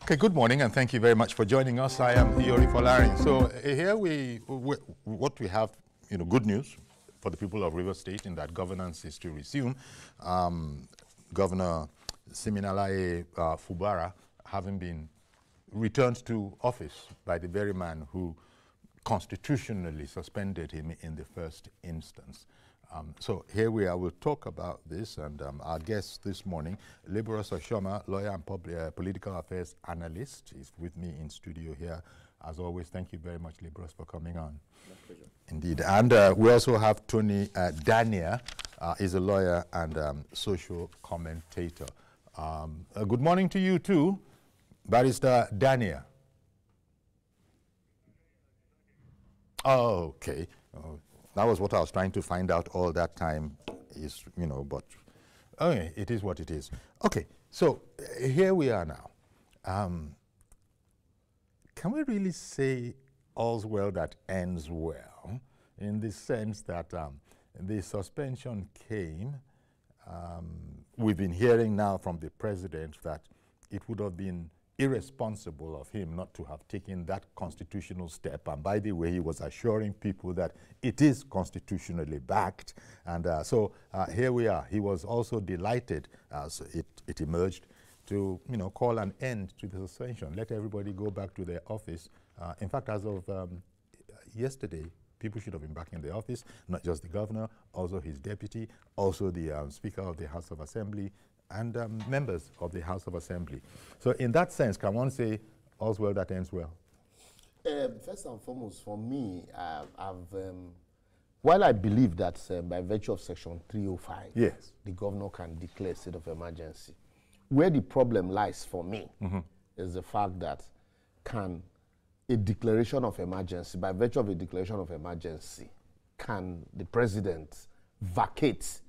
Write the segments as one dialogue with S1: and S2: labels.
S1: Okay, good morning, and thank you very much for joining us. I am Iori Folarin. So here what we have, good news for the people of Rivers State in that governance is to resume. Governor Siminalayi Fubara having been returned to office by the very man who constitutionally suspended him in the first instance. So here we are. We'll talk about this, and our guest this morning, Liberus Oshoma, lawyer and political affairs analyst, is with me in studio here. As always, thank you very much, Liberus, for coming on. My pleasure. Indeed. And we also have Tony Dania, is a lawyer and social commentator. Good morning to you too, Barrister Dania. Oh, okay. That was what I was trying to find out all that time is, but okay, it is what it is. Okay, so here we are now. Can we really say all's well that ends well, in the sense that the suspension came? We've been hearing now from the president that it would have been irresponsible of him not to have taken that constitutional step. And by the way, he was assuring people that it is constitutionally backed. And so here we are. He was also delighted as it emerged to call an end to the suspension, let everybody go back to their office. In fact, as of yesterday, people should have been back in the office, not just the governor, also his deputy, also the Speaker of the House of Assembly, and members of the House of Assembly. So in that sense, can one say all's well that ends well?
S2: First and foremost, for me, while I believe that by virtue of Section 305,
S1: yes,
S2: the governor can declare a state of emergency, where the problem lies for me is the fact that can a declaration of emergency, by virtue of a declaration of emergency, can the president vacate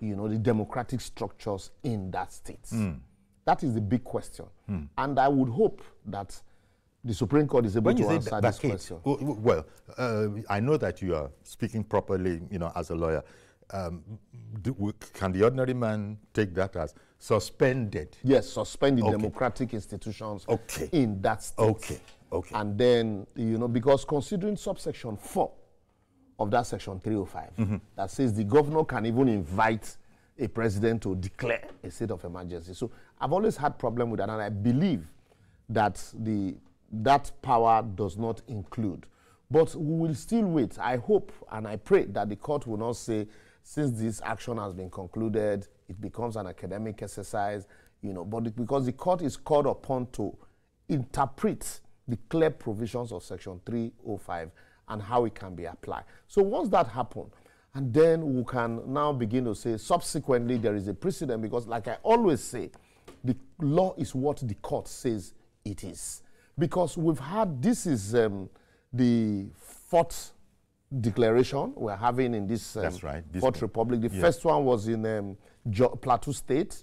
S2: the democratic structures in that state? That is the big question. And I would hope that the Supreme Court is able to answer this question.
S1: Well, I know that you are speaking properly, as a lawyer. Can the ordinary man take that as suspended?
S2: Yes, suspend the democratic institutions in that state.
S1: Okay.
S2: And then, because considering subsection 4, of that Section 305 that says the governor can even invite a president to declare a state of emergency. So I've always had problem with that, and I believe that that power does not include. But we will still wait. I hope and I pray that the court will not say, since this action has been concluded, it becomes an academic exercise, but because the court is called upon to interpret the clear provisions of Section 305 and how it can be applied. So once that happens, and then we can now begin to say, subsequently, there is a precedent, because like I always say, the law is what the court says it is. Because we've had, this is the fourth declaration we're having in this,
S1: that's right, this
S2: Fourth Republic. The first one was in Plateau State.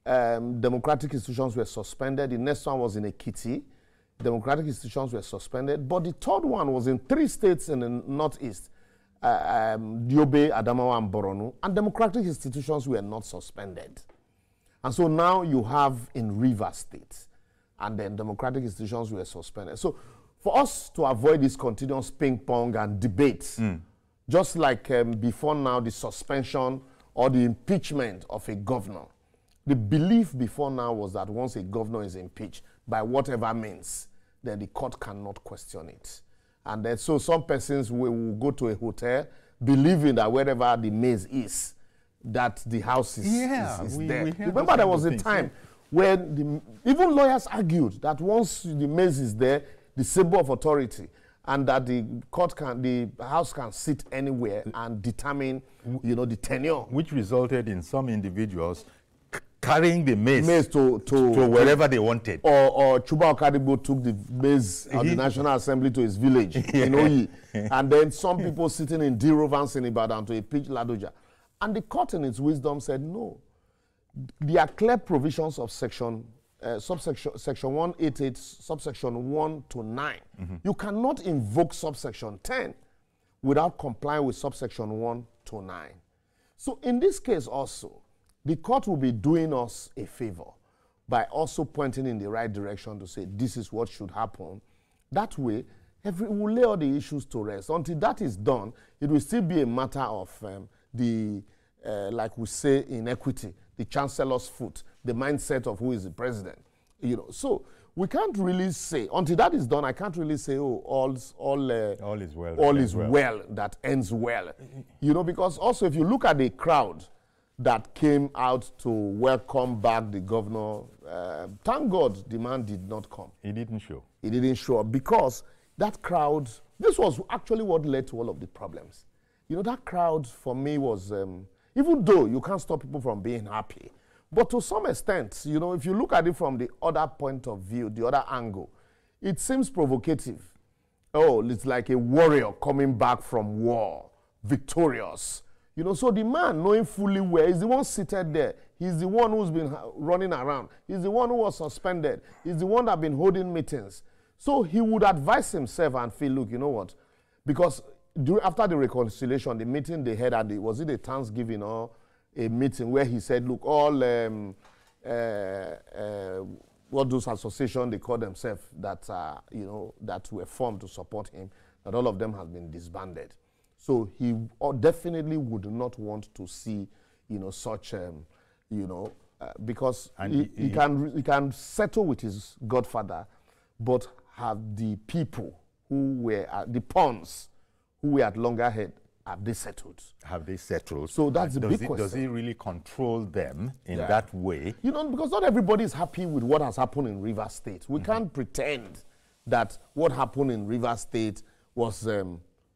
S2: Democratic institutions were suspended. The next one was in Ekiti. Democratic institutions were suspended, but the third one was in 3 states in the northeast, Yobe, Adamawa, and Borno, and democratic institutions were not suspended. And so now you have in Rivers State, and then democratic institutions were suspended. So for us to avoid this continuous ping-pong and debates, just like before now, the suspension or the impeachment of a governor, the belief before now was that once a governor is impeached, by whatever means, then the court cannot question it. And then so some persons will go to a hotel believing that wherever the maze is, that the house is, is there. Remember there was a time when even lawyers argued that once the maze is there, the symbol of authority, and that the house can sit anywhere and determine, the tenure.
S1: Which resulted in some individuals carrying the maze to wherever they wanted.
S2: Or Chuba Okadibo took the maze of the National Assembly to his village in Oyi. And then some people sitting in D-Rovans in Ibadan to impeach Ladoja. And the court in its wisdom said, no. There are clear provisions of section 188, subsection 1 to 9. You cannot invoke subsection 10 without complying with subsection 1 to 9. So in this case also, the court will be doing us a favor by also pointing in the right direction to say this is what should happen. That way, we'll lay all the issues to rest. Until that is done, it will still be a matter of like we say in equity, the chancellor's foot, the mindset of who is the president. You know, so we can't really say, until that is done, I can't really say, oh, all is well that ends well. You know, because also if you look at the crowd that came out to welcome back the governor, thank God the man did not come.
S1: He didn't show.
S2: He didn't show up because that crowd, this was actually what led to all of the problems. You know, that crowd for me was, even though you can't stop people from being happy, but to some extent, you know, if you look at it from the other point of view, the other angle, it seems provocative. Oh, it's like a warrior coming back from war, victorious. You know, so the man, knowing fully well, is the one seated there. He's the one who's been running around. He's the one who was suspended. He's the one that's been holding meetings. So he would advise himself and feel, look, you know what? Because after the reconciliation, the meeting they had at was it a Thanksgiving or a meeting where he said, look, all what those associations they call themselves that you know, that were formed to support him, that all of them have been disbanded. So he definitely would not want to see, you know, such you know, because he can settle with his godfather, but have the people who were the pawns who were at loggerhead, have they settled? Have they settled? So that's the big question.
S1: Does he really control them in that way?
S2: You know, because not everybody is happy with what has happened in Rivers State. We can't pretend that what happened in Rivers State was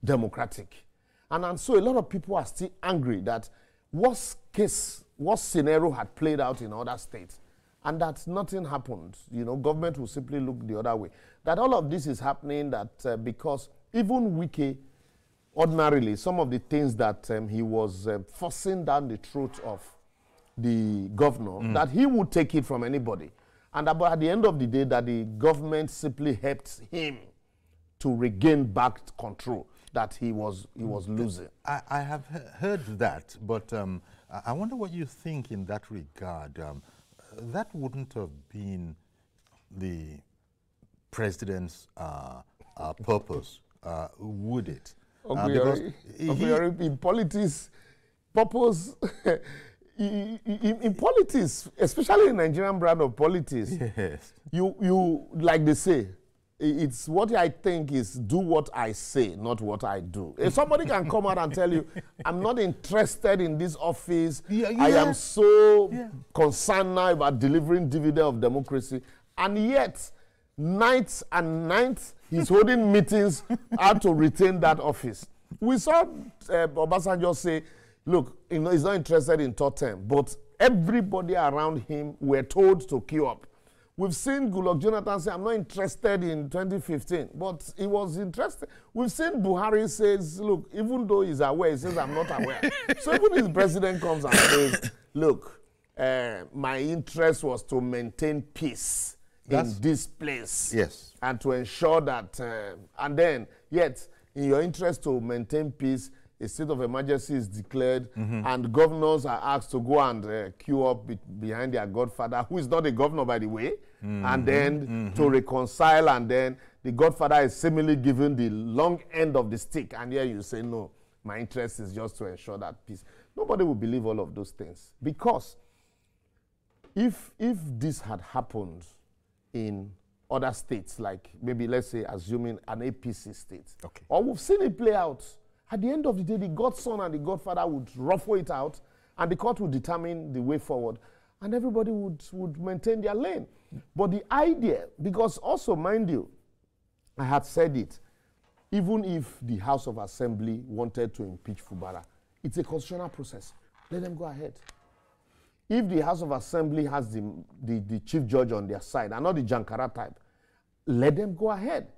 S2: democratic. And so a lot of people are still angry that what scenario had played out in other states and that nothing happened. You know, government will simply look the other way. That all of this is happening that because even Wike, ordinarily, some of the things that he was forcing down the throat of the governor, that he would take it from anybody. And at the end of the day, that the government simply helped him to regain back control that he was losing.
S1: I have heard that, but I wonder what you think in that regard. That wouldn't have been the president's purpose, would it?
S2: In politics, purpose, in politics, especially in Nigerian brand of politics,
S1: yes.
S2: you like they say, it's what I think is do what I say, not what I do. If somebody can come out and tell you, I'm not interested in this office, I am so concerned now about delivering dividend of democracy, and yet, nights and nights, he's holding meetings how to retain that office. We saw Obasanjo say, look, you know, he's not interested in third term, but everybody around him were told to queue up. We've seen Goodluck Jonathan say, I'm not interested in 2015, but he was interested. We've seen Buhari says, look, even though he's aware, he says, I'm not aware. So even if the president comes and says, look, my interest was to maintain peace in this place.
S1: Yes.
S2: And to ensure that, and then, yet, in your interest to maintain peace, a state of emergency is declared, and governors are asked to go and queue up behind their godfather, who is not a governor, by the way, and then to reconcile, and then the godfather is seemingly given the long end of the stick, and here you say, no, my interest is just to ensure that peace. Nobody will believe all of those things, because if this had happened in other states, like maybe let's say assuming an APC state, or we've seen it play out, at the end of the day, the godson and the godfather would ruffle it out, and the court would determine the way forward, and everybody would maintain their lane. But the idea, because also, mind you, I had said it, even if the House of Assembly wanted to impeach Fubara, it's a constitutional process. Let them go ahead. If the House of Assembly has the chief judge on their side, and not the Jankara type, let them go ahead.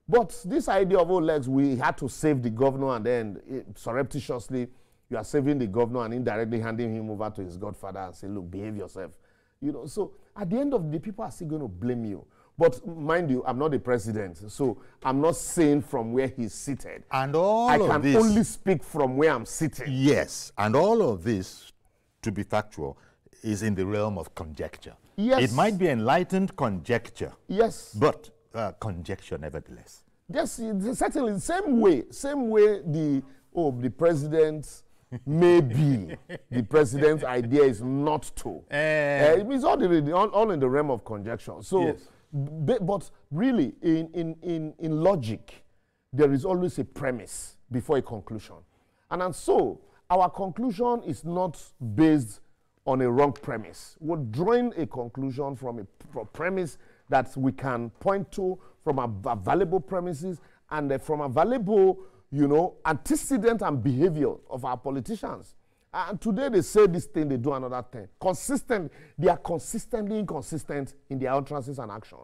S2: But this idea of, oh, legs, we had to save the governor, and then surreptitiously, you are saving the governor and indirectly handing him over to his godfather and say, look, behave yourself. You know, so at the end of the day, people are still going to blame you. But mind you, I'm not the president, so I'm not saying from where he's seated.
S1: And all of this,
S2: I can only speak from where I'm sitting.
S1: Yes, and all of this, to be factual, is in the realm of conjecture. It might be enlightened conjecture.
S2: Yes.
S1: But conjecture nevertheless.
S2: Yes, certainly the same way the president maybe the president's idea is not to. It's all in the realm of conjecture. So, yes. But really, in logic, there is always a premise before a conclusion. And so, our conclusion is not based on a wrong premise. We're drawing a conclusion from a premise that we can point to from available premises and from available, antecedent and behavior of our politicians. And today they say this thing, they do another thing. They are consistently inconsistent in their utterances and action.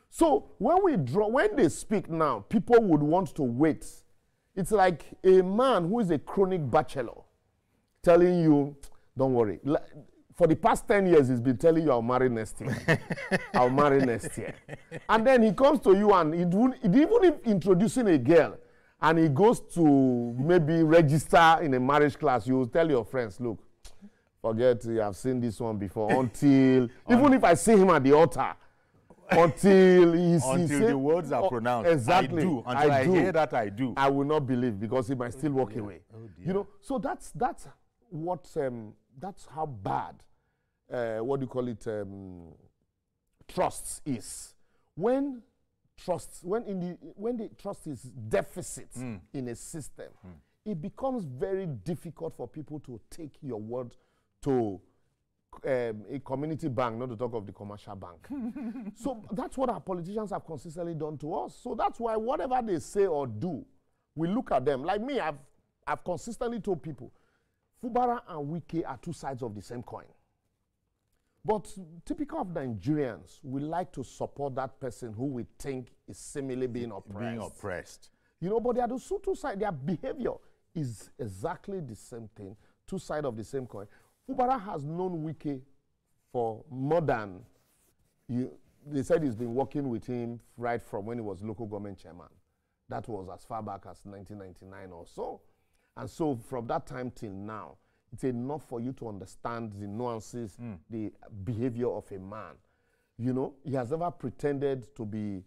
S2: So when they speak now, people would want to wait. It's like a man who is a chronic bachelor telling you, don't worry. For the past 10 years, he's been telling you, I'll marry next year. I'll marry next year. And then he comes to you and even if introducing a girl, and he goes to maybe register in a marriage class, you will tell your friends, look, forget, I've seen this one before, until, even if I see him at the altar, until
S1: the words are pronounced.
S2: Exactly.
S1: I do. Until I hear that, I do.
S2: I will not believe, because he might still walk away. Oh, so that's how bad, trust is. When the trust is deficit in a system, it becomes very difficult for people to take your word to a community bank, not to talk of the commercial bank. So that's what our politicians have consistently done to us. So that's why whatever they say or do, we look at them. Like me, I've consistently told people, Fubara and Wike are two sides of the same coin. But typical of Nigerians, we like to support that person who we think is similarly being oppressed. But they are the two sides. Their behavior is exactly the same thing, two sides of the same coin. Fubara has known Wike for more than, they said he's been working with him right from when he was local government chairman. That was as far back as 1999 or so. And so from that time till now, it's enough for you to understand the nuances, the behavior of a man. He has never pretended to be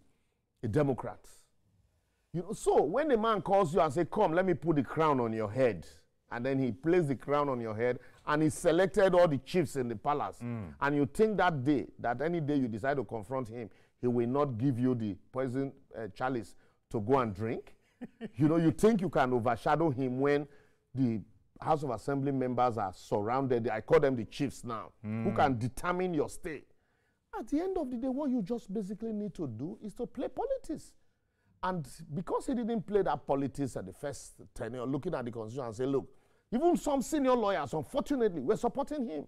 S2: a Democrat. So when a man calls you and says, come, let me put the crown on your head, and then he placed the crown on your head, and he selected all the chiefs in the palace, and you think that any day you decide to confront him, he will not give you the poison chalice to go and drink. You think you can overshadow him when the House of Assembly members are surrounded. I call them the chiefs now, who can determine your stay. At the end of the day, what you just basically need to do is to play politics. And because he didn't play that politics at the first tenure, looking at the Constitution and say, look, even some senior lawyers, unfortunately, were supporting him.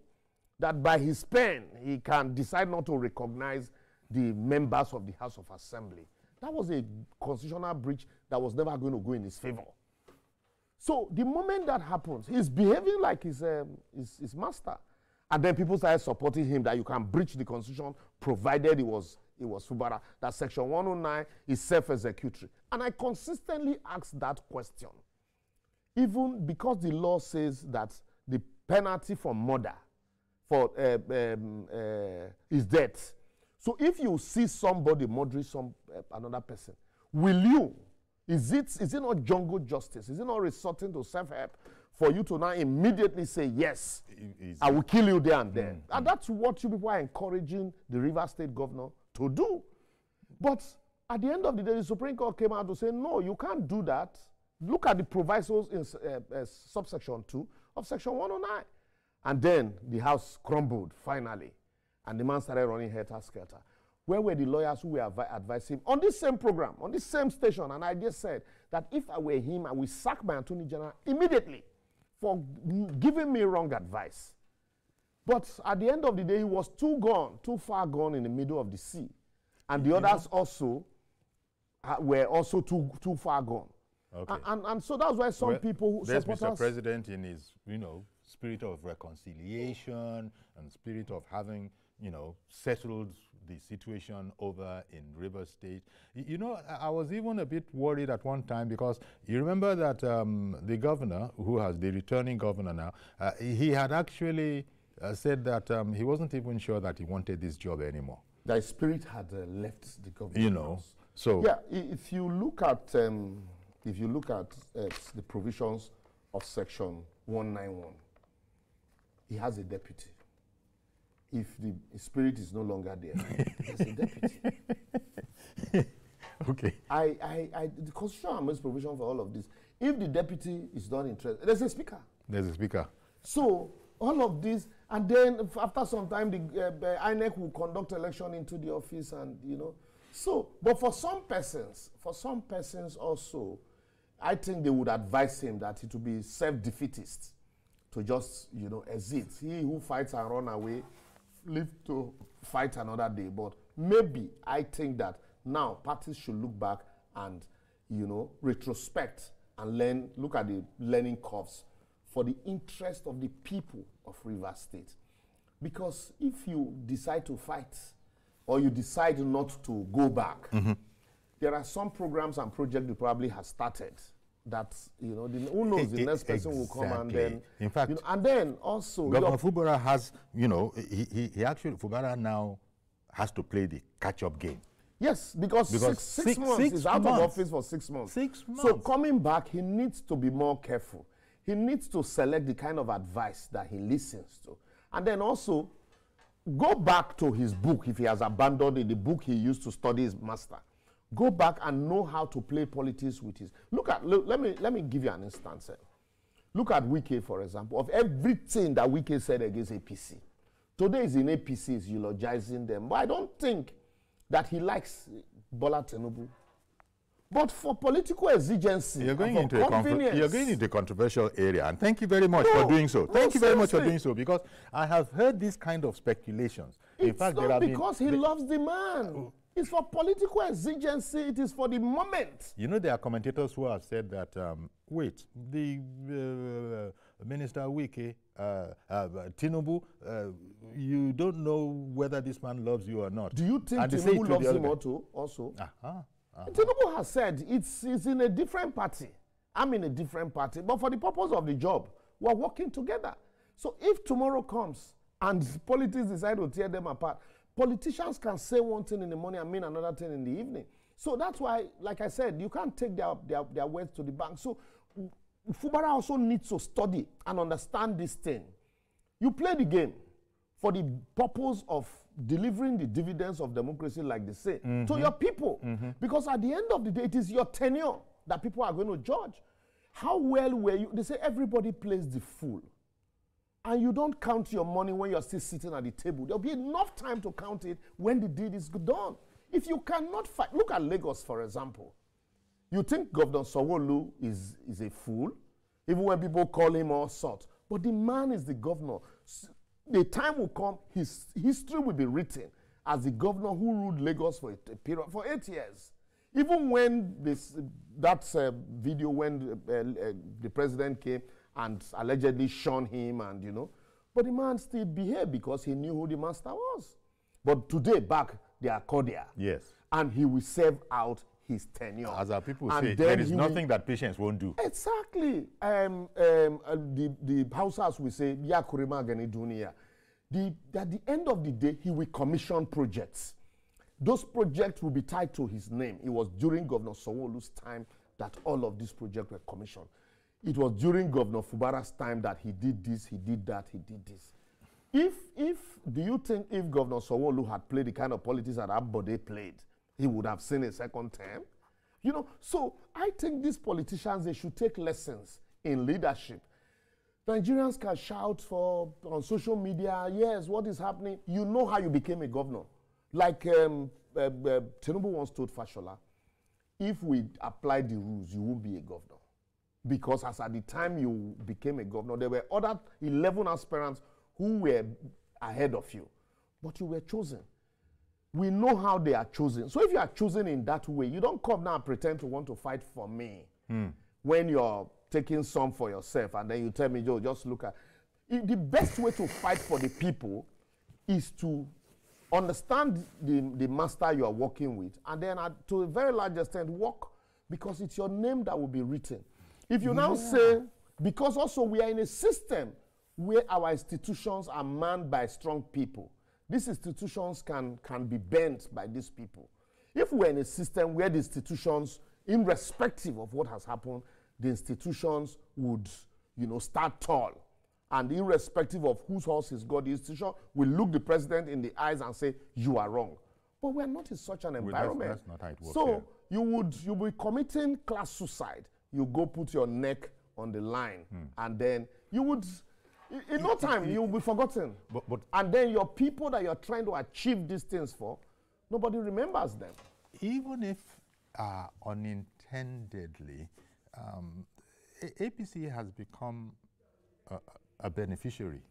S2: That by his pen, he can decide not to recognize the members of the House of Assembly. That was a constitutional breach that was never going to go in his favor. So the moment that happens, he's behaving like his master. And then people started supporting him that you can breach the Constitution provided it was Fubara, that Section 109 is self-executory. And I consistently ask that question. Even because the law says that the penalty for murder is death. So if you see somebody murdering another person, will you? Is it not jungle justice? Is it not resorting to self-help for you to now immediately say, yes, I will kill you there and then? And that's what you people are encouraging the Rivers State governor to do. But at the end of the day, the Supreme Court came out to say, no, you can't do that. Look at the provisos in subsection 2 of Section 109. And then the House crumbled, finally. And the man started running helter-skelter. Where were the lawyers who were advising him on this same program, on this same station? And I just said that if I were him, I would sack my Attorney General immediately for giving me wrong advice. But at the end of the day, he was too far gone in the middle of the sea. And the others also were also too far gone. Okay. And so that's why some people who
S1: there's
S2: support
S1: Mr. President in his, spirit of reconciliation and spirit of having, settled the situation over in Rivers State. I was even a bit worried at one time because you remember that the governor, who has the returning governor now, he had actually said that he wasn't even sure that he wanted this job anymore.
S2: The spirit had left the government.
S1: You know, so
S2: yeah. If you look at the provisions of Section 191, he has a deputy. If the spirit is no longer there, there's a deputy.
S1: Okay.
S2: The Constitution makes provision for all of this. If the deputy is not interested, there's a speaker.
S1: There's a speaker.
S2: So all of this, and then after some time, the INEC will conduct election into the office, and you know. So, but for some persons also, I think they would advise him that it would be self-defeatist to just, you know, exit. He who fights and run away, live to fight another day. But maybe I think that now parties should look back and, you know, retrospect and learn, look at the learning curves for the interest of the people of Rivers State. Because if you decide to fight or you decide not to go back, there are some programs and projects you probably have started that, you know, who knows, the next person will come and then,
S1: in fact,
S2: you know, and then also
S1: Governor Fubara has, you know, he actually, Fubara now has to play the catch-up game.
S2: Yes, because six months is out of office for 6 months.
S1: 6 months.
S2: So coming back, he needs to be more careful. He needs to select the kind of advice that he listens to. And then also, go back to his book, if he has abandoned the book he used to study his master. Go back and know how to play politics with his... Let me give you an instance. Look at Wike, for example, of everything that Wike said against APC. Today is in APC, is eulogizing them. But I don't think that he likes Bola Tinubu. But for political exigency,
S1: you're going into a controversial area, and thank you very much for doing so. Thank you very much for doing so, because I have heard these kind of speculations.
S2: In fact, not because he loves the man. It's for political exigency. It is for the moment.
S1: You know, there are commentators who have said that, wait, the Minister Wike, Tinubu, you don't know whether this man loves you or not.
S2: Do you think Tinubu loves him also? Tinubu has said it's in a different party. I'm in a different party. But for the purpose of the job, we're working together. So if tomorrow comes and politics decide to tear them apart, politicians can say one thing in the morning and mean another thing in the evening. So that's why, like I said, you can't take their words to the bank. So Fubara also needs to study and understand this thing. You play the game for the purpose of delivering the dividends of democracy, like they say, to your people. Because at the end of the day, it is your tenure that people are going to judge. How well were you? They say everybody plays the fool. And you don't count your money when you're still sitting at the table. There'll be enough time to count it when the deed is done. If you cannot fight, look at Lagos, for example. You think Governor Sanwo-Olu is a fool, even when people call him all sorts. But the man is the governor. The time will come, his history will be written as the governor who ruled Lagos for a period for 8 years. Even when that video when the president came and allegedly shunned him, and you know, but the man still behaved because he knew who the master was. But today, back, they are cordial. Yes. And he will serve out his tenure.
S1: As our people say, there is nothing that patience won't do.
S2: Exactly. The Hausas will say, Ya kurima gani dunia. At the end of the day, he will commission projects. Those projects will be tied to his name. It was during Governor Sanwo-Olu's time that all of these projects were commissioned. It was during Governor Fubara's time that he did this, he did that, he did this. Do you think if Governor Sanwo-Olu had played the kind of politics that Ambode played, he would have seen a second term? You know, so I think these politicians, they should take lessons in leadership. Nigerians can shout on social media, yes, what is happening? You know how you became a governor. Like Tinubu once told Fashola, if we apply the rules, you won't be a governor. Because as at the time you became a governor, there were other 11 aspirants who were ahead of you. But you were chosen. We know how they are chosen. So if you are chosen in that way, you don't come now and pretend to want to fight for me. When you're taking some for yourself and then you tell me, Joe, just look at... The best way to fight for the people is to understand the master you are working with, and then to a very large extent work, because it's your name that will be written. If you now say, because also we are in a system where our institutions are manned by strong people. These institutions can be bent by these people. If we're in a system where the institutions, irrespective of what has happened, the institutions would, start tall. And irrespective of whose horse is God, the institution will look the president in the eyes and say, you are wrong. But we're not in such an environment.
S1: That's not how it works.
S2: So you'll be committing class suicide. You go put your neck on the line, and then you would, in no time, you'll be forgotten.
S1: But
S2: and then your people that you're trying to achieve these things for, nobody remembers them.
S1: Even if unintendedly, APC has become a beneficiary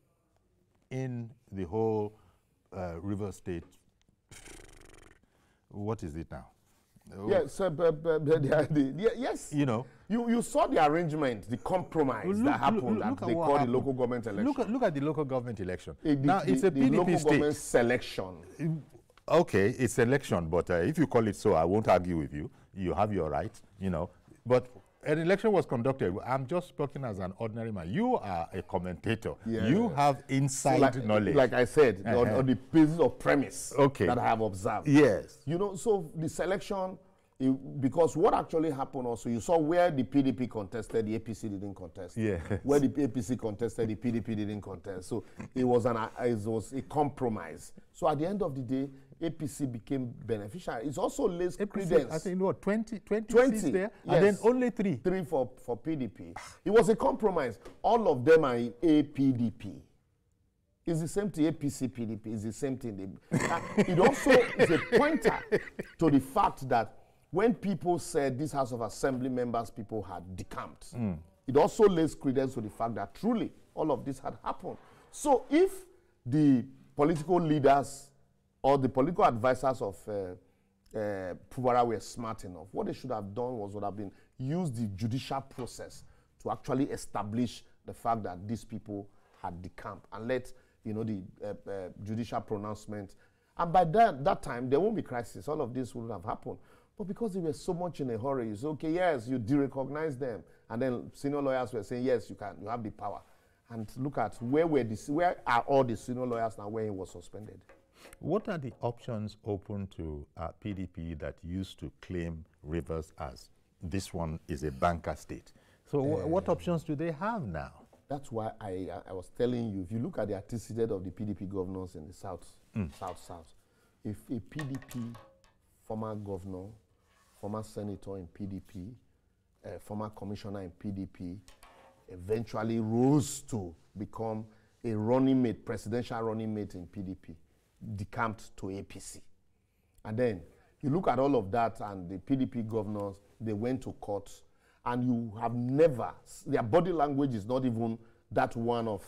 S1: in the whole River State. What is it now?
S2: Yes, yes. You saw the arrangement, the compromise that happened that they called the local government election.
S1: Look at the local government election. Now it's a PDP
S2: local
S1: state.
S2: Government selection.
S1: Okay, it's election, but if you call it so, I won't argue with you. You have your right, But an election was conducted. I'm just speaking as an ordinary man. You are a commentator. Yeah. You have inside knowledge.
S2: Like I said, on the basis of premise that I have observed.
S1: Yes.
S2: So the selection, because what actually happened also, you saw where the PDP contested, the APC didn't contest.
S1: Yeah.
S2: Where the APC contested, the PDP didn't contest. So it was a compromise. So at the end of the day, APC became beneficial. It's also lays credence.
S1: I think 20 seats there,
S2: yes.
S1: And then only 3.
S2: 3 for PDP. It was a compromise. All of them are in APDP. It's the same thing, APC, PDP. It's the same thing. It also is a pointer to the fact that when people said this House of Assembly members, people had decamped. It also lays credence to the fact that truly all of this had happened. So if the political leaders or the political advisors of Fubara were smart enough, what they should have done would have been use the judicial process to actually establish the fact that these people had decamped and let the judicial pronouncement. And by that time, there won't be crisis. All of this wouldn't have happened. But because they were so much in a hurry, you say, okay, yes, you de-recognize them. And then senior lawyers were saying, yes, you have the power. And look at where are all the senior lawyers now when he was suspended?
S1: What are the options open to PDP that used to claim Rivers as this one is a banker state? So what options do they have now?
S2: That's why I was telling you, if you look at the antecedent of the PDP governors in the South, if a PDP former governor, former senator in PDP, former commissioner in PDP, eventually rose to become a presidential running mate in PDP, decamped to APC. And then you look at all of that, and the PDP governors, they went to court, and you have never, their body language is not even that one of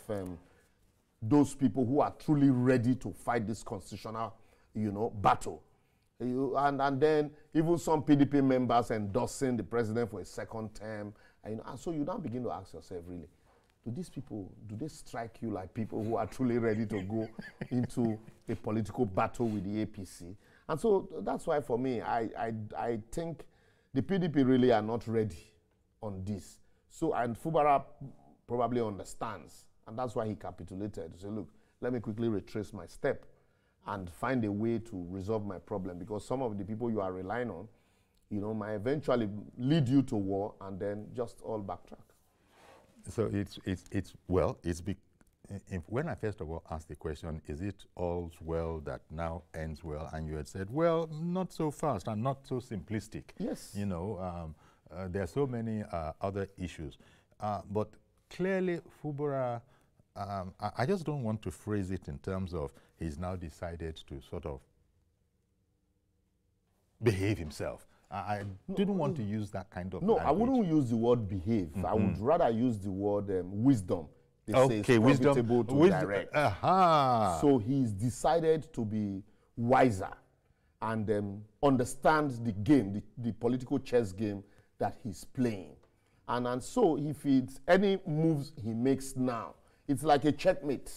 S2: those people who are truly ready to fight this constitutional, battle. And then even some PDP members endorsing the president for a second term. And so you now begin to ask yourself, really, do these people, do they strike you like people who are truly ready to go into a political battle with the APC? And so that's why for me, I think the PDP really are not ready on this. So, and Fubara probably understands, and that's why he capitulated to say, look, let me quickly retrace my step and find a way to resolve my problem, because some of the people you are relying on, might eventually lead you to war and then just all backtrack.
S1: So when I first of all asked the question, is it all's well that now ends well? And you had said, well, not so fast and not so simplistic.
S2: Yes.
S1: There are so many other issues. But clearly, Fubara, I just don't want to phrase it in terms of he's now decided to sort of behave himself. I didn't want to use that kind of language.
S2: I wouldn't use the word behave. I would rather use the word wisdom. They say it's profitable to direct. So he's decided to be wiser and understand the game, the political chess game that he's playing. And so if it's any moves he makes now, it's like a checkmate.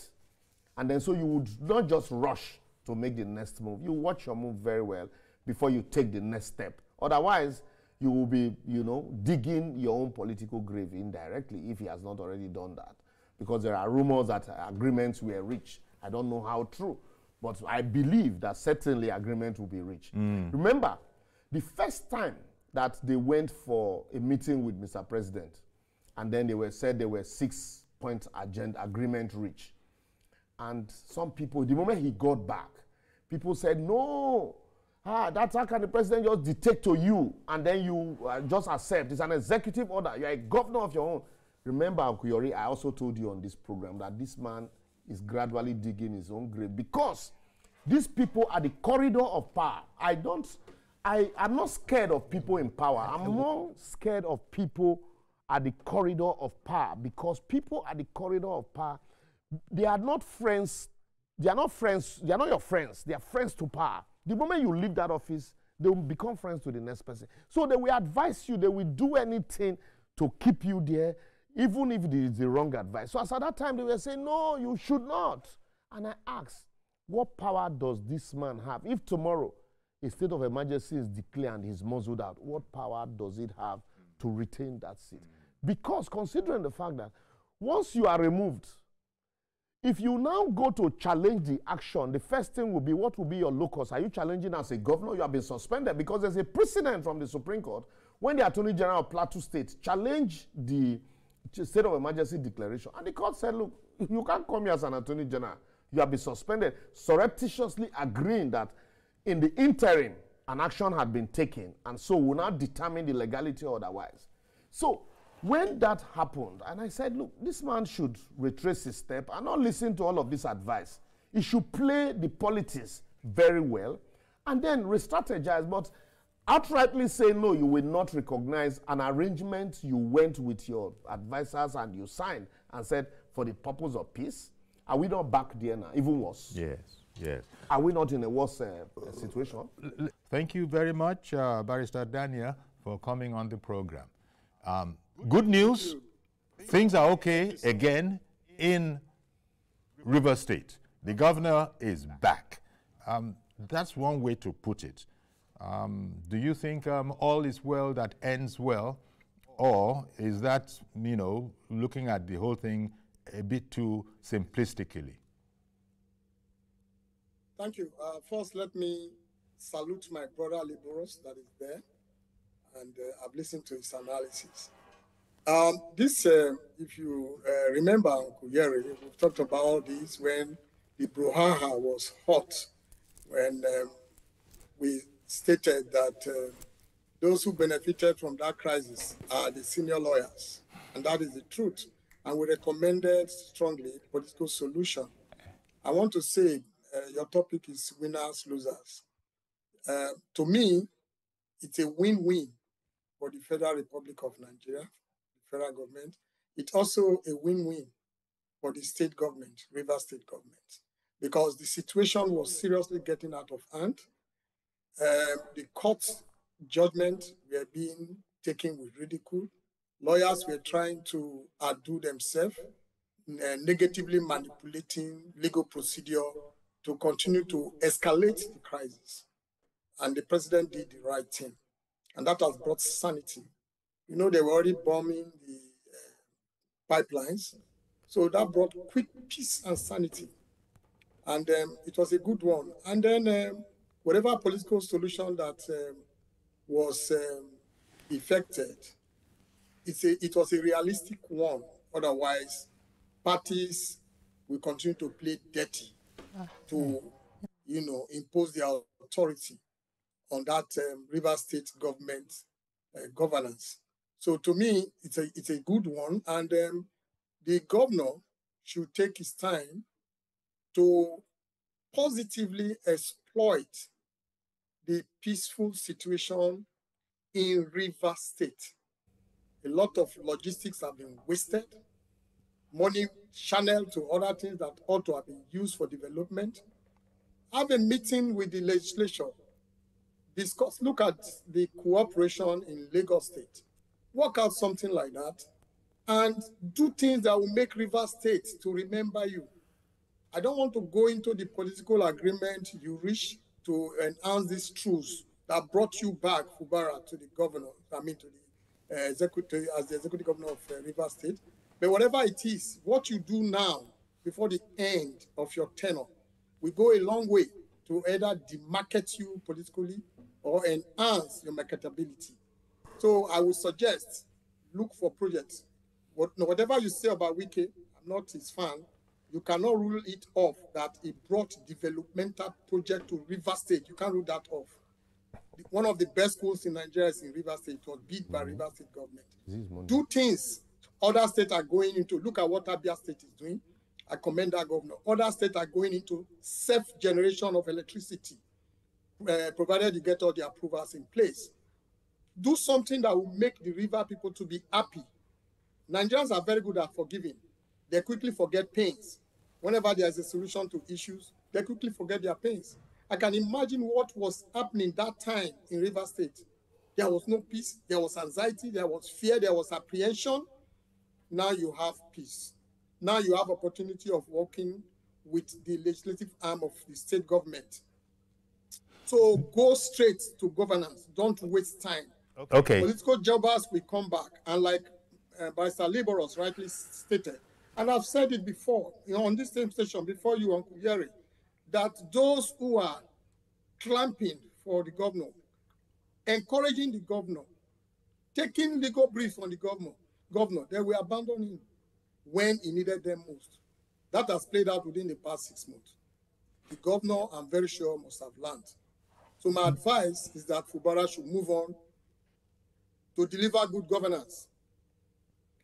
S2: And then so you would not just rush to make the next move. You watch your move very well before you take the next step. Otherwise, you will be, digging your own political grave indirectly if he has not already done that. because there are rumors that agreements were reached. I don't know how true, but I believe that certainly agreement will be reached. Remember, the first time that they went for a meeting with Mr. President, and then they said there were 6-point agenda agreement reached. And some people, the moment he got back, people said, no, that's how can the president just dictate to you and then you just accept. It's an executive order. You're a governor of your own. Remember, Uncle Yori, I also told you on this program that this man is gradually digging his own grave because these people are the corridor of power. I'm not scared of people in power. I'm more scared of people at the corridor of power, because people at the corridor of power, they are not friends. They are not friends. They are not your friends. They are friends to power. The moment you leave that office, they will become friends to the next person. So they will advise you. They will do anything to keep you there, even if it is the wrong advice. So as at that time, they were saying, no, you should not. And I asked, what power does this man have? If tomorrow a state of emergency is declared and he's muzzled out, what power does it have to retain that seat? Because considering the fact that once you are removed, if you now go to challenge the action, the first thing will be, what will be your locus? Are you challenging as a governor? You have been suspended, because there's a precedent from the Supreme Court when the Attorney General of Plateau State challenged the state of emergency declaration. And the court said, look, you can't come here as an Attorney General. You have been suspended, surreptitiously agreeing that in the interim, an action had been taken, and so will not determine the legality or otherwise. So when that happened, and I said, look, this man should retrace his step and not listen to all of this advice. He should play the politics very well and then re-strategize, but outrightly say, no, you will not recognize an arrangement you went with your advisors and you signed and said, for the purpose of peace. Are we not back there now, even worse?
S1: Yes, yes.
S2: Are we not in a worse situation?
S1: Thank you very much, Barrister Daniel, for coming on the program. Good news, things are okay again in Rivers State. The governor is back. That's one way to put it. Do you think all is well that ends well, or is that, looking at the whole thing a bit too simplistically?
S3: Thank you. First, let me salute my brother Liboros that is there, and I've listened to his analysis. If you remember, Uncle Yeri, we've talked about all this when the brouhaha was hot, when we stated that those who benefited from that crisis are the senior lawyers, and that is the truth. And we recommended strongly political solution. I want to say your topic is winners, losers. To me, it's a win-win for the Federal Republic of Nigeria, the federal government. It's also a win-win for the state government, Rivers State government, because the situation was seriously getting out of hand. The court's judgment were being taken with ridicule. Lawyers were trying to outdo themselves, negatively manipulating legal procedure to continue to escalate the crisis. And the president did the right thing. And that has brought sanity. They were already bombing the pipelines. So that brought quick peace and sanity. And it was a good one. And then whatever political solution that was effected, it was a realistic one. Otherwise, parties will continue to play dirty to, impose their authority on that Rivers State government governance. So to me, it's a good one. And the governor should take his time to positively exploit the peaceful situation in Rivers State. A lot of logistics have been wasted, money channeled to other things that ought to have been used for development. Have a meeting with the legislature, look at the cooperation in Lagos State, work out something like that, and do things that will make Rivers State to remember you. I don't want to go into the political agreement you reached to enhance these truths that brought you back, Fubara, to the governor, to the executive, as the executive governor of Rivers State. But whatever it is, what you do now before the end of your tenure will go a long way to either demarket you politically or enhance your marketability. So I would suggest look for projects. Whatever you say about Wike, I'm not his fan, you cannot rule it off that he brought developmental project to River State. You can't rule that off. One of the best schools in Nigeria is in River State. It was built by River State government. Do things other states are going into. Look at what Abia State is doing. I commend that governor. Other states are going into self-generation of electricity, provided you get all the approvals in place. Do something that will make the river people to be happy. Nigerians are very good at forgiving. They quickly forget pains. Whenever there is a solution to issues, they quickly forget their pains. I can imagine what was happening that time in River State. There was no peace, there was anxiety, there was fear, there was apprehension. Now you have peace. Now you have opportunity of working with the legislative arm of the state government. So go straight to governance. Don't waste time.
S1: Okay.
S3: Political jobbers will come back. And like Barrister Liberos rightly stated, and I've said it before, on this same station, before you, Uncle Yeri, that those who are clamping for the governor, encouraging the governor, taking legal briefs on the governor, they will abandon him when he needed them most. That has played out within the past 6 months. The governor, I'm very sure, must have learned. So my advice is that Fubara should move on to deliver good governance.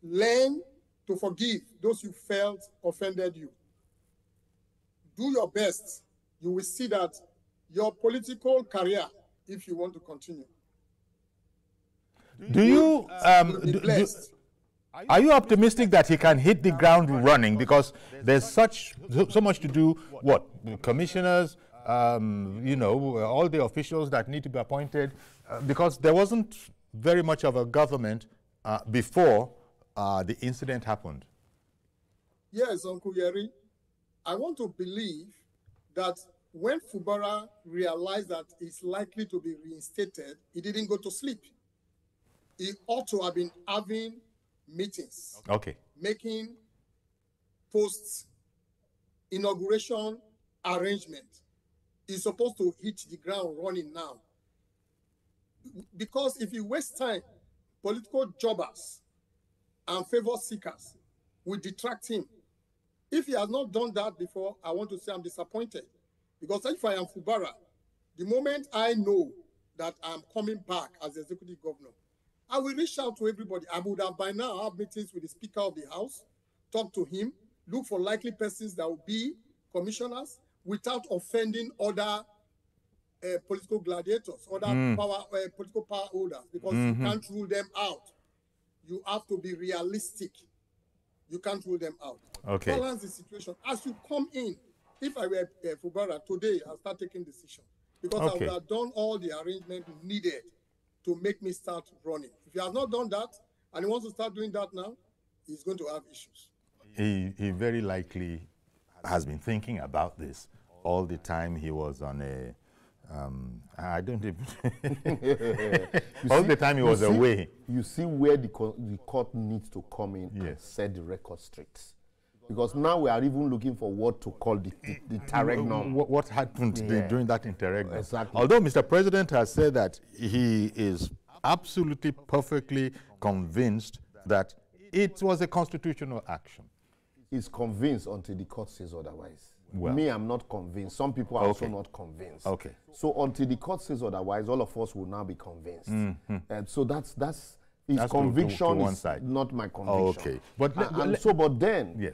S3: Learn to forgive those you felt offended you. Do your best. You will see that your political career, if you want to continue,
S1: do you are you optimistic that he can hit the ground running? Because there's so much to do. What commissioners, you know, all the officials that need to be appointed, because there wasn't very much of a government before the incident happened.
S3: Yes, Uncle Yeri, I want to believe that when Fubara realized that he's likely to be reinstated, he didn't go to sleep. He ought to have been having meetings, making post-inauguration arrangement. He's supposed to hit the ground running now. Because if you waste time, political jobbers and favor seekers will detract him. If he has not done that before, I want to say I'm disappointed. Because if I am Fubara, the moment I know that I'm coming back as executive governor, I will reach out to everybody. I would have by now have meetings with the Speaker of the House, talk to him, look for likely persons that will be commissioners without offending other political gladiators, other political power holders, because you can't rule them out. You have to be realistic. You can't rule them out. Balance the situation. As you come in, if I were Fubara today, I'll start taking decisions. Because I would have done all the arrangement needed to make me start running. If he has not done that, and he wants to start doing that now, he's going to have issues.
S1: He very likely has been thinking about this all the time he was on a, I don't even, all the time he was away.
S2: You see where the court needs to come in and set the record straight. Because now we are even looking for what to call the interregnum.
S1: What happened during that interregnum?
S2: Exactly.
S1: Although Mr. President has said that he is absolutely, perfectly convinced that it was a constitutional action.
S2: He's convinced until the court says otherwise.
S1: Well,
S2: me, I'm not convinced. Some people are also not convinced. So until the court says otherwise, all of us will now be convinced. And so that's his conviction
S1: to one
S2: is
S1: side.
S2: not my conviction.
S1: But
S2: but then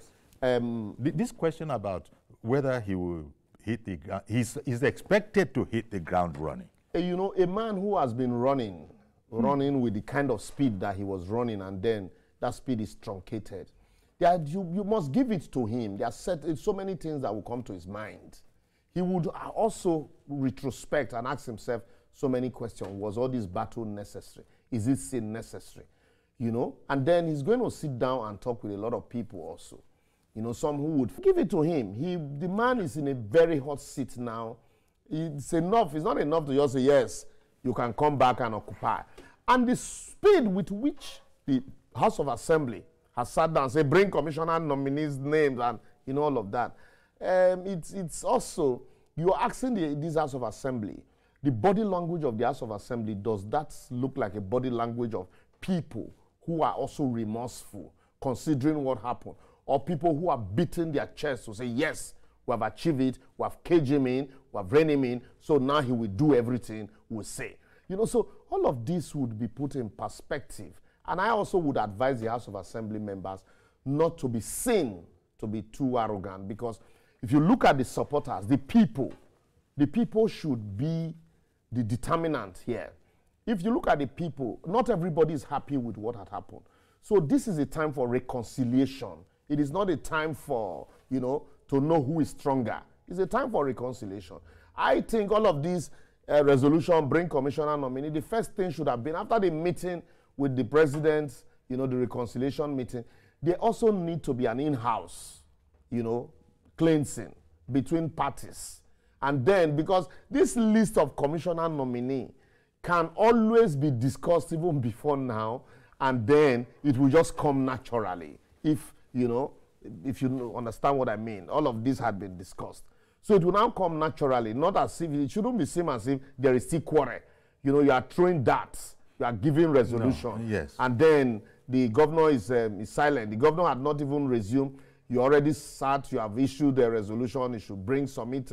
S1: this question about whether he will hit the ground, he's expected to hit the ground running.
S2: You know, a man who has been running with the kind of speed that he was running, and then that speed is truncated. You must give it to him. There are so many things that will come to his mind. He would also retrospect and ask himself so many questions. Was all this battle necessary? Is it still necessary? You know, and then he's going to sit down and talk with a lot of people also. You know, some who would give it to him. The man is in a very hot seat now. It's enough. It's not enough to just say, yes, you can come back and occupy. And the speed with which the House of Assembly has sat down and said, bring commissioner nominees' names and all of that. It's also, you're asking this House of Assembly, the body language of the House of Assembly, does that look like a body language of people who are also remorseful, considering what happened, or people who are beating their chests to say, yes, we have achieved it, we have caged him in, we have reined him in, so now he will do everything we say. So all of this would be put in perspective. And I also would advise the House of Assembly members not to be seen to be too arrogant, because if you look at the supporters, the people should be the determinant here. If you look at the people, not everybody is happy with what had happened. So this is a time for reconciliation. It is not a time for, to know who is stronger. It's a time for reconciliation. I think all of these resolution, bring commissioner nominee, the first thing should have been, after the meeting with the president, the reconciliation meeting, there also need to be an in-house, cleansing between parties. And then, because this list of commissioner nominee can always be discussed even before now, and then it will just come naturally. If you understand what I mean, all of this had been discussed. So it will now come naturally, not as if, it shouldn't be seen as if there is still quarrel. You are throwing darts, you are giving resolution.
S1: No, yes.
S2: And then the governor is silent. The governor had not even resumed. You already sat, you have issued a resolution, it should submit,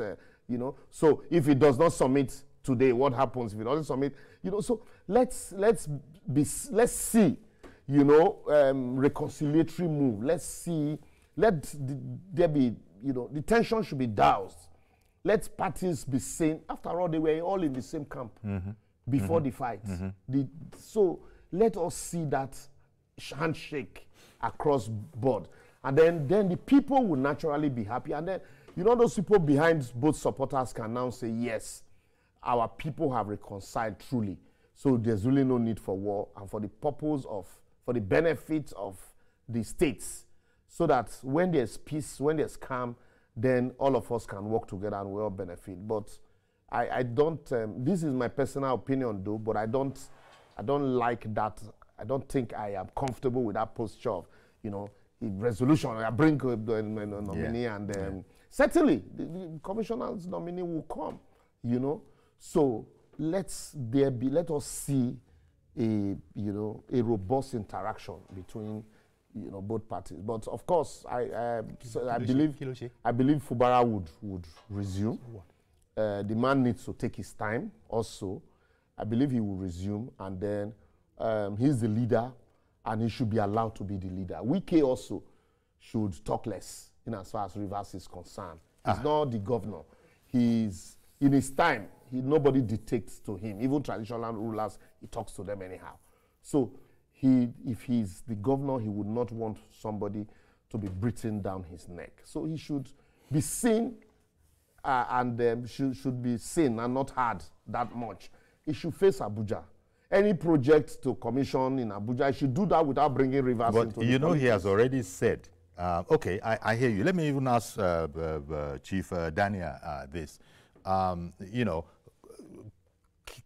S2: So if it does not submit today, what happens if it doesn't submit? So let's see, reconciliatory move. Let's see, there be, the tension should be doused. Let parties be sane. After all, they were all in the same camp before the fight. So let us see that handshake across board. And then the people will naturally be happy. And then, those people behind both supporters can now say, yes, our people have reconciled truly. So there's really no need for war, and for the purpose of, for the benefit of the states, so that when there's peace, when there's calm, then all of us can work together and we all benefit. But I don't, this is my personal opinion though, but I don't like that. I don't think I am comfortable with that posture of, resolution. I bring the nominee, and certainly the commissioner's nominee will come, So let us see a robust interaction between both parties. But of course, I believe Fubara would resume. The man needs to take his time also. I believe he will resume, and then he's the leader, and he should be allowed to be the leader. Wike also should talk less in as far as Rivers is concerned. He's not the governor. He's, in his time, nobody dictates to him. Even traditional rulers, he talks to them anyhow. So if he's the governor, he would not want somebody to be breathing down his neck. So he should be seen and should be seen and not heard that much. He should face Abuja. Any project to commission in Abuja, he should do that without bringing Rivers into the politics.
S1: He has already said, okay, I hear you. Let me even ask Chief Daniel this.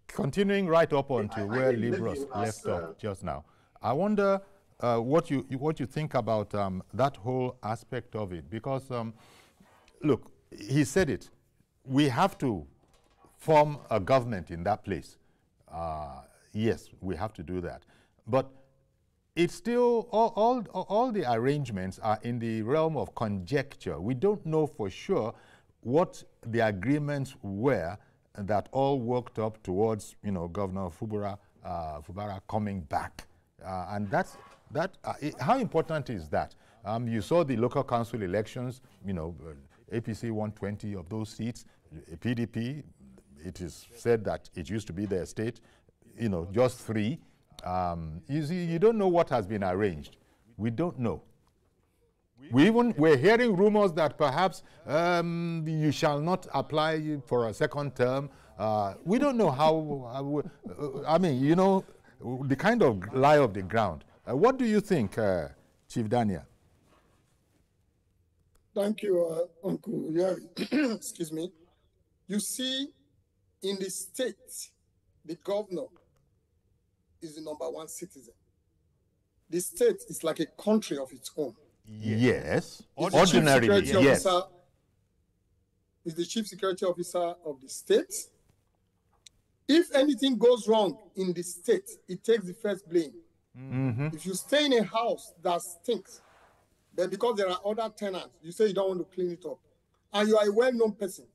S1: Continuing right up onto where Liberals left off just now, I wonder what you think about that whole aspect of it, because look, he said it. We have to form a government in that place. Yes, we have to do that, but it's still all the arrangements are in the realm of conjecture. We don't know for sure what the agreements were that all worked up towards, Governor Fubara coming back, and how important is that? You saw the local council elections. APC won 20 of those seats. PDP, it is said that it used to be their state, just 3. You see, you don't know what has been arranged. We don't know. We're hearing rumors that perhaps you shall not apply for a second term. We don't know how, the kind of lie of the ground. What do you think, Chief Daniel?
S3: Thank you, Uncle Yari. Excuse me. You see, in the state, the governor is the #1 citizen. the state is like a country of its own.
S1: Yes.
S3: Ordinarily,
S1: yes.
S3: Is the chief security officer of the state. If anything goes wrong in the state, it takes the first blame. If you stay in a house that stinks, but because there are other tenants, you say you don't want to clean it up, and you are a well-known person,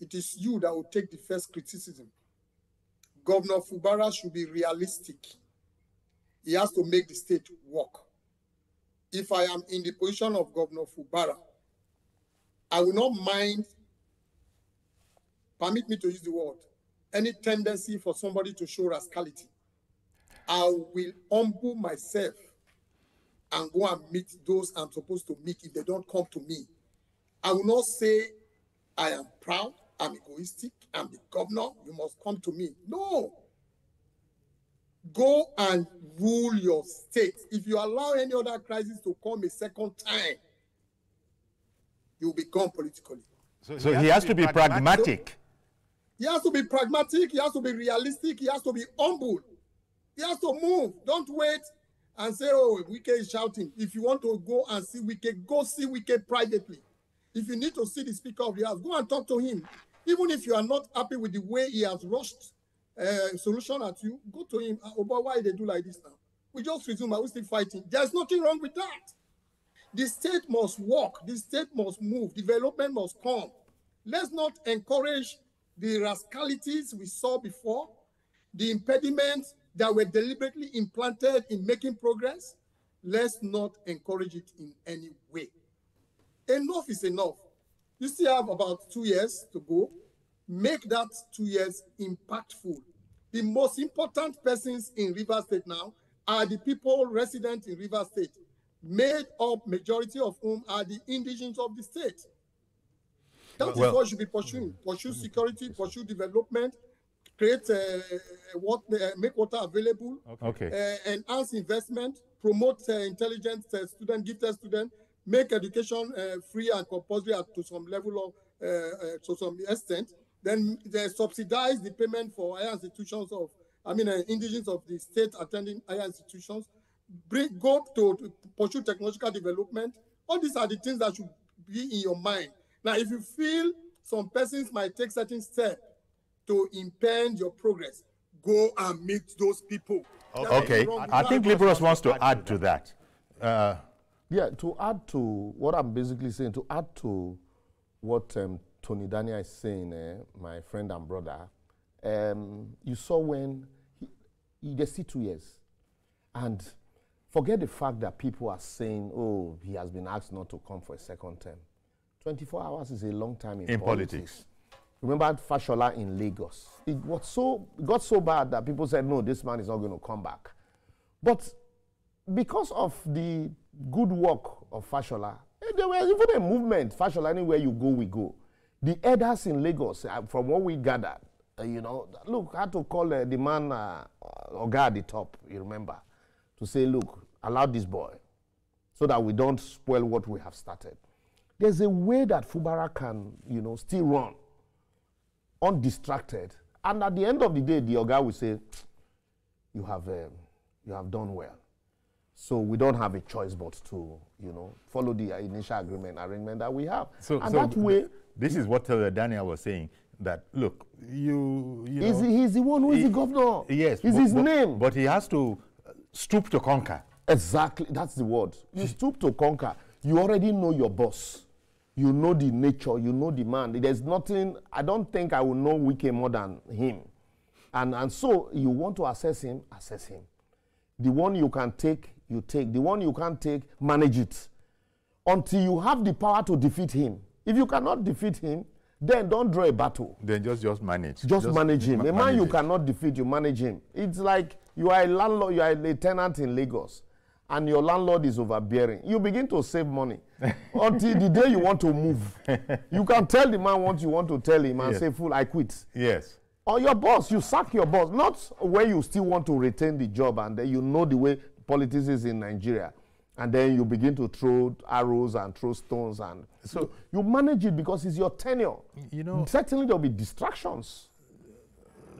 S3: it is you that will take the first criticism. Governor Fubara should be realistic. He has to make the state work. If I am in the position of Governor Fubara, I will not mind, permit me to use the word, any tendency for somebody to show rascality. I will humble myself and go and meet those I'm supposed to meet if they don't come to me. I will not say I am proud, I'm egoistic, I'm the governor, you must come to me. No. Go and rule your state. If you allow any other crisis to come a second time, you'll be gone politically.
S1: So he has to be pragmatic.
S3: He has to be pragmatic, he has to be realistic, he has to be humble. He has to move. Don't wait and say, oh, Wike is shouting. If you want to go and see Wike, go see Wike privately. If you need to see the Speaker of the House, go and talk to him. Even if you are not happy with the way he has rushed solution at you, go to him. Oh, but why they do like this now? We just resume. Are we still fighting? There's nothing wrong with that. The state must work. The state must move. Development must come. Let's not encourage the rascalities we saw before, the impediments that were deliberately implanted in making progress. Let's not encourage it in any way. Enough is enough. You still have about 2 years to go. Make that 2 years impactful. The most important persons in Rivers State now are the people resident in Rivers State, made up majority of whom are the indigenes of the state. That is what should be pursuing. Pursue security, pursue development, create, make water available, enhance investment, promote intelligent student, gifted student, make education free and compulsory to some level of, to some extent. Then they subsidize the payment for higher institutions of, indigenes of the state attending higher institutions. Go to pursue technological development. All these are the things that should be in your mind. Now, if you feel some persons might take certain steps to impede your progress, go and meet those people.
S1: Okay, I think Liberals wants to add to that.
S2: Yeah, to add to what I'm basically saying, to add to what Tony Daniel is saying, my friend and brother, you saw when they see 2 years. And forget the fact that people are saying, oh, he has been asked not to come for a second term. 24 hours is a long time in politics. Remember Fashola in Lagos? It got so bad that people said, no, this man is not going to come back. But because of the good work of Fashola, there was even a movement, Fashola, anywhere you go, we go. The elders in Lagos, from what we gathered, look, I had to call the man, Oga at the top, you remember, to say, look, allow this boy so that we don't spoil what we have started. There's a way that Fubara can, still run undistracted. And at the end of the day, the Oga will say, you have done well. So we don't have a choice but to, follow the initial arrangement that we have. That way,
S1: this is what Daniel was saying, that, look,
S2: he's the one who is the governor.
S1: Yes.
S2: It's his name.
S1: But he has to stoop to conquer.
S2: Exactly. That's the word. You stoop to conquer. You already know your boss. You know the nature. You know the man. There's nothing, I don't think I will know Wike more than him. And so you want to assess him, assess him. The one you can take, you take. The one you can't take, manage it. Until you have the power to defeat him. If you cannot defeat him, then don't draw a battle.
S1: Then just manage.
S2: Just manage him. A man you cannot defeat, you manage him. It's like you are a landlord, you are a tenant in Lagos, and your landlord is overbearing. You begin to save money until the day you want to move. You can tell the man what you want to tell him and say, fool, I quit.
S1: Yes.
S2: Or your boss, you sack your boss. Not where you still want to retain the job and then you know the way politics is in Nigeria. And then you begin to throw arrows and throw stones. And so you manage it because it's your tenure. Certainly there'll be distractions.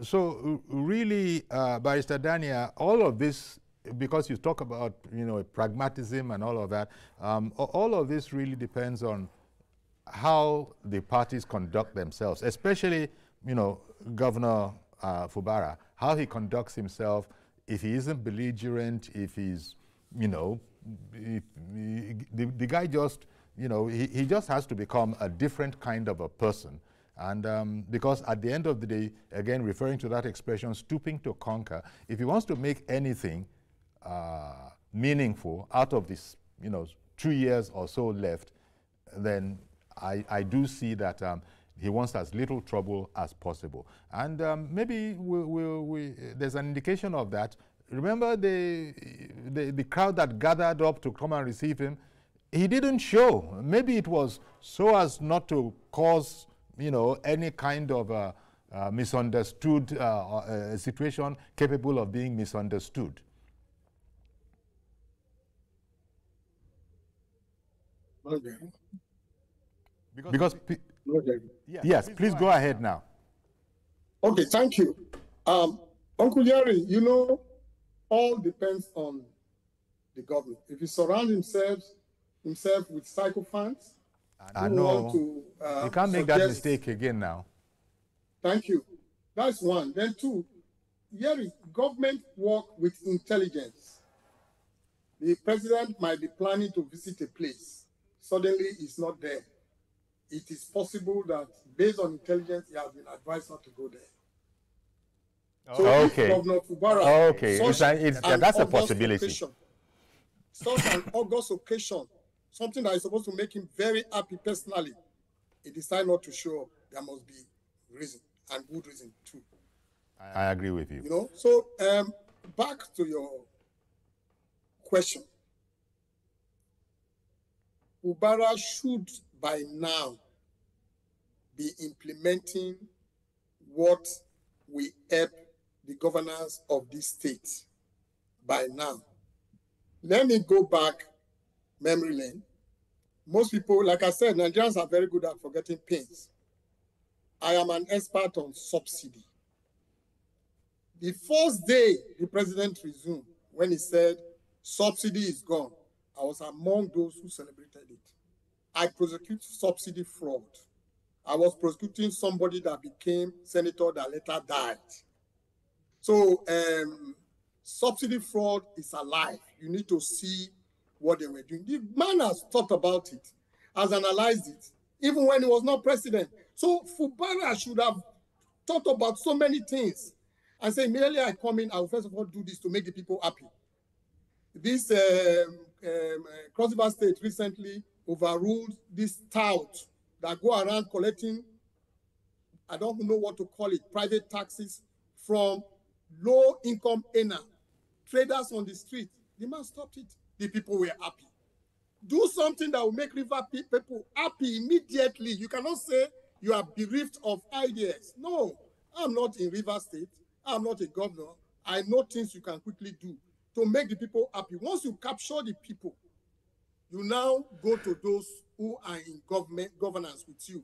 S1: So really, Barrister Daniel, all of this because you talk about, pragmatism and all of that, all of this really depends on how the parties conduct themselves, especially, Governor Fubara, how he conducts himself, if he isn't belligerent, if he's, the guy just, he just has to become a different kind of a person. And because at the end of the day, again, referring to that expression, stooping to conquer, if he wants to make anything meaningful out of this, 2 years or so left, then I do see that he wants as little trouble as possible. And maybe there's an indication of that. Remember the crowd that gathered up to come and receive him? He didn't show. Maybe it was so as not to cause, any kind of misunderstood situation capable of being misunderstood.
S3: Okay.
S1: Because
S3: Okay.
S1: yes, please go ahead now.
S3: Okay, thank you. Uncle Jerry, all depends on the government. If he surrounds himself with sycophants,
S1: I
S3: who
S1: know.
S3: want to,
S1: You can't make that mistake again now.
S3: Thank you. That's one. Then two, Jerry, government work with intelligence. The president might be planning to visit a place. Suddenly, it's not there. It is possible that, based on intelligence, he has been advised not to go there. So
S1: okay.
S3: if Governor Fubara,
S1: okay, that's a possibility.
S3: Such an August occasion, something that is supposed to make him very happy personally, he decided not to show up. There must be reason, and good reason too.
S1: I agree with you.
S3: So back to your question. Fubara should by now be implementing what we help the governors of this state by now. Let me go back memory lane. Most people, like I said, Nigerians are very good at forgetting pains. I am an expert on subsidy. The first day the president resumed, when he said subsidy is gone, I was among those who celebrated it. I prosecute subsidy fraud. I was prosecuting somebody that became senator that later died. So subsidy fraud is alive. You need to see what they were doing. The man has thought about it, has analyzed it, even when he was not president. So Fubara should have thought about so many things and say, immediately I come in, I will first of all do this to make the people happy. This Cross River State recently overruled this tout that go around collecting, I don't know what to call it, private taxes from low-income earner, traders on the street. The man stopped it. The people were happy. Do something that will make river people happy immediately. You cannot say you are bereft of ideas. No, I'm not in River State. I'm not a governor. I know things you can quickly do to make the people happy. Once you capture the people, you now go to those who are in governance with you.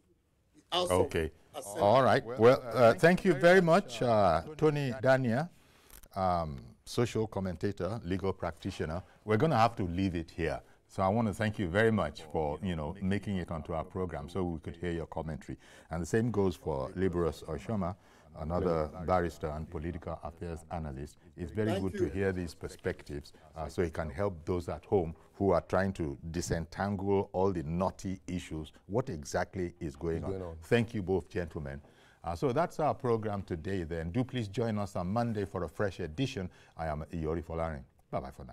S1: Okay. All right. Well, thank you very much, Tony Dania, social commentator, legal practitioner. We're going to have to leave it here. So I want to thank you very much for, making it onto our program so we could hear your commentary. And the same goes for Liberus Oshoma, another barrister and political affairs analyst. It's very good to hear these perspectives so it can help those at home who are trying to disentangle all the knotty issues. What exactly is going on? Thank you both, gentlemen. So that's our program today then. Do please join us on Monday for a fresh edition. I am Iyori Folarin. Bye-bye for now.